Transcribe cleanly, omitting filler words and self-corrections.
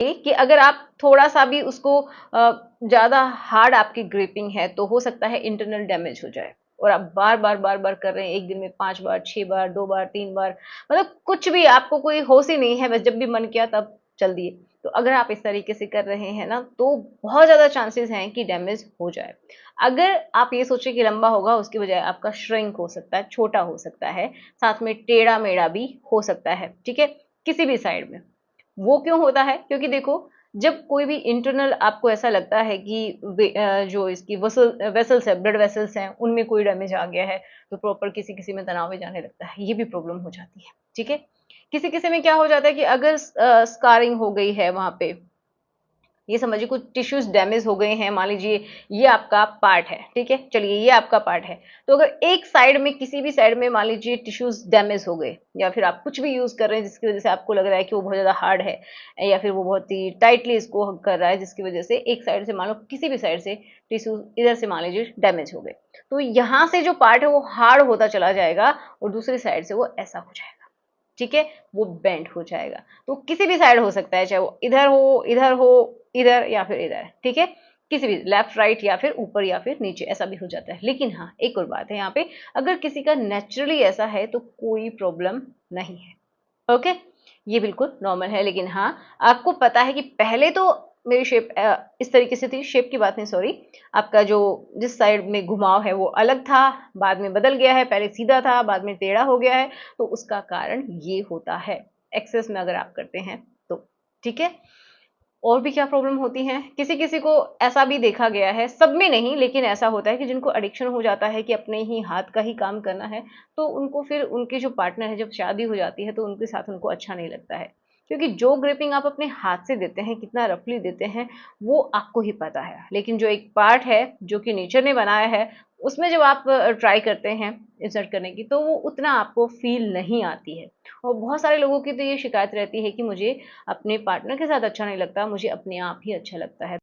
कि अगर आप थोड़ा सा भी उसको ज़्यादा हार्ड आपकी ग्रिपिंग है तो हो सकता है इंटरनल डैमेज हो जाए। और आप बार बार बार बार कर रहे हैं, एक दिन में 5 बार, 6 बार, 2 बार, 3 बार, मतलब कुछ भी आपको कोई होश ही नहीं है, बस जब भी मन किया तब चल दिए। तो अगर आप इस तरीके से कर रहे हैं ना तो बहुत ज़्यादा चांसेस हैं कि डैमेज हो जाए। अगर आप ये सोचें कि लंबा होगा, उसकी बजाय आपका श्रिंक हो सकता है, छोटा हो सकता है, साथ में टेढ़ा मेढ़ा भी हो सकता है, ठीक है, किसी भी साइड में। वो क्यों होता है? क्योंकि देखो, जब कोई भी इंटरनल आपको ऐसा लगता है कि जो इसकी वेसल्स है, ब्लड वेसल्स हैं, उनमें कोई डैमेज आ गया है, तो प्रॉपर किसी किसी में तनाव में जाने लगता है, ये भी प्रॉब्लम हो जाती है, ठीक है। किसी किसी में क्या हो जाता है कि अगर स्कारिंग हो गई है वहां पे, ये समझिए कुछ टिश्यूज डैमेज हो गए हैं, मान लीजिए ये आपका पार्ट है, ठीक है, चलिए ये आपका पार्ट है, तो अगर एक साइड में, किसी भी साइड में मान लीजिए टिश्यूज डैमेज हो गए, या फिर आप कुछ भी यूज कर रहे हैं जिसकी वजह से आपको लग रहा है कि वो बहुत ज्यादा हार्ड है, या फिर वो बहुत ही टाइटली इसको हग कर रहा है, जिसकी वजह से एक साइड से मान लो, किसी भी साइड से टिश्यूज इधर से मान लीजिए डैमेज हो गए, तो यहाँ से जो पार्ट है वो हार्ड होता चला जाएगा, और दूसरी साइड से वो ऐसा हो जाएगा, ठीक है, वो बेंड हो जाएगा। तो किसी भी साइड हो सकता है, चाहे वो इधर हो, इधर हो, इधर, या फिर इधर, ठीक है, किसी भी, लेफ्ट राइट, या फिर ऊपर या फिर नीचे, ऐसा भी हो जाता है। लेकिन हाँ, एक और बात है यहाँ पे, अगर किसी का नेचुरली ऐसा है तो कोई प्रॉब्लम नहीं है, ओके, ये बिल्कुल नॉर्मल है। लेकिन हाँ, आपको पता है कि पहले तो मेरी शेप इस तरीके से थी, शेप की बात नहीं, सॉरी, आपका जो जिस साइड में घुमाव है वो अलग था, बाद में बदल गया है, पहले सीधा था, बाद में टेढ़ा हो गया है, तो उसका कारण ये होता है, एक्सेस में अगर आप करते हैं तो, ठीक है। और भी क्या प्रॉब्लम होती हैं, किसी किसी को ऐसा भी देखा गया है, सब में नहीं, लेकिन ऐसा होता है कि जिनको एडिक्शन हो जाता है कि अपने ही हाथ का ही काम करना है, तो उनको फिर उनके जो पार्टनर है, जब शादी हो जाती है तो उनके साथ उनको अच्छा नहीं लगता है, क्योंकि जो ग्रिपिंग आप अपने हाथ से देते हैं, कितना रफली देते हैं, वो आपको ही पता है। लेकिन जो एक पार्ट है जो कि नेचर ने बनाया है, उसमें जब आप ट्राई करते हैं इंसर्ट करने की, तो वो उतना आपको फील नहीं आती है। और बहुत सारे लोगों की तो ये शिकायत रहती है कि मुझे अपने पार्टनर के साथ अच्छा नहीं लगता, मुझे अपने आप ही अच्छा लगता है।